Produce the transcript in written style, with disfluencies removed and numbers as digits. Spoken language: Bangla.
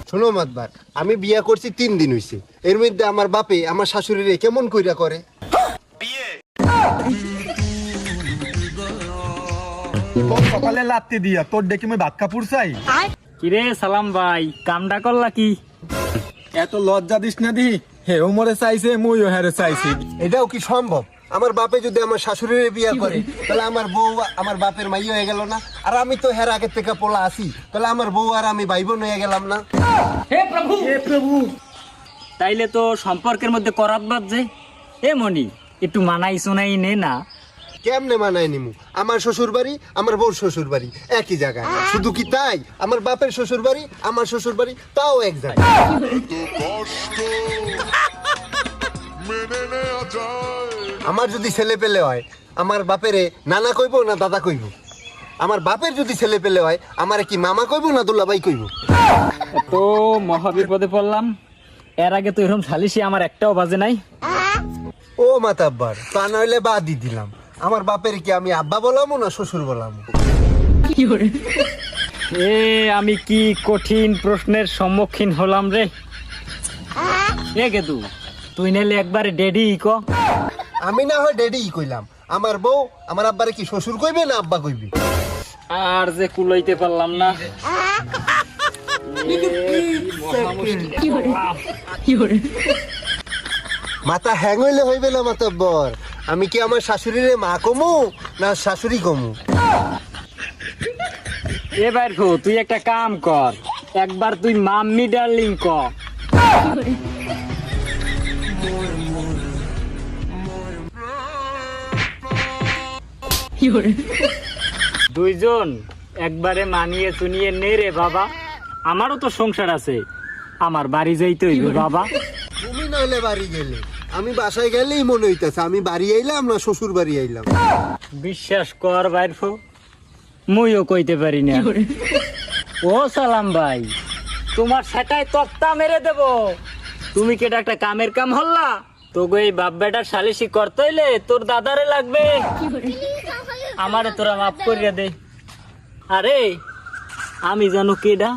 শোনো মাতবার, আমি বিয়া করছি 3 দিন হইছে, এর মধ্যে আমার বাপে আমার শাশুড়িরে কেমন কইরা করে। তোর সকালে লাত্তি দিয়া তোর ডেকে আমি ভাত কাপুর চাই। কিরে সালাম ভাই, কামডা করলা কি? এত লজ্জা দিস না দি, হে ওমরে চাইছে মুইও হেরে চাইছি। এটাও কি সম্ভব? আমার বাপে যদি আমার শাশুড়িরে বিয়া করে তাহলে আমার বউ আমার বাপের মাই হয়ে গেল না? আর আমি তো হের আগের থেকে পোলা আছি, তাহলে আমার বউ আর আমি ভাই বোন হয়ে গেলাম না? হে প্রভু, তাইলে তো সম্পর্কের মধ্যে করাত বাজছে। এ মনি, একটু মানাই শোনাই নে না। কেমনে মানায় নিমু? আমার শ্বশুর বাড়ি আমার বউর শ্বশুর বাড়ি একই জায়গায়। শুধু কি তাই, আমার বাপের শ্বশুর বাড়ি আমার শ্বশুর বাড়ি তাও এক জায়গায়। আমার যদি ছেলে পেলে হয় আমার বাপেরে নানা কইব না দাদা কইব? আমার বাপের যদি ছেলে পেলে হয় আমার কি মামা কইব না দুলাভাই কইব? তো মহাবিপদে পড়লাম। এর আগে তো এরকম সালিশি আমার একটাও বাজে নাই। ও মাতাব্বার, তা নইলে বাদই দিলাম। আমার বাপের কি আমি আব্বা বলামো না শ্বশুর বলামো? এ আমি কি কঠিন প্রশ্নের সম্মুখীন হলাম রে। এ গেদু, তুই নাইলে একবারে ডেডি ক। আমি না হয় ডেডি কইলাম, আমার বউ আমার আব্বারে কি শ্বশুর কইবে না আব্বা কইবে? আর যে কুলাইতে পারলাম না। মাথা হ্যাং হইলে হইবে না মাতাব্বর। আমি কি আমার শাশুড়িরে মা কমু না শাশুড়ি কমু? এবার তুই একটা কাম কর, একবার তুই মাম্মি ডার্লিং ক। দুইজন একবারে মানিয়ে চুনিয়ে নে রে বাবা। আমারও তো সংসার আছে, আমার বাড়ি যাইতে হইবে বাবা। তুমি নইলে বাড়ি গেলে, আমি বাসায় গেলেই মনে হইতেছে আমি বাড়ি আইলাম না শ্বশুর বাড়ি আইলাম। বিশ্বাস কর বাইরফো, মুইও কইতে পারি না। ও সালাম ভাই, তোমার সেটাই তক্তা মেরে দেব। তুমি কি এটা একটা কামের কাম হল্লা? তোকে এই বাপ বেটার সালিশি করতে হইলে তোর দাদারে লাগবে। আমারে তোরা মাফ করিয়া দে। আরে আমি জানো কেডা?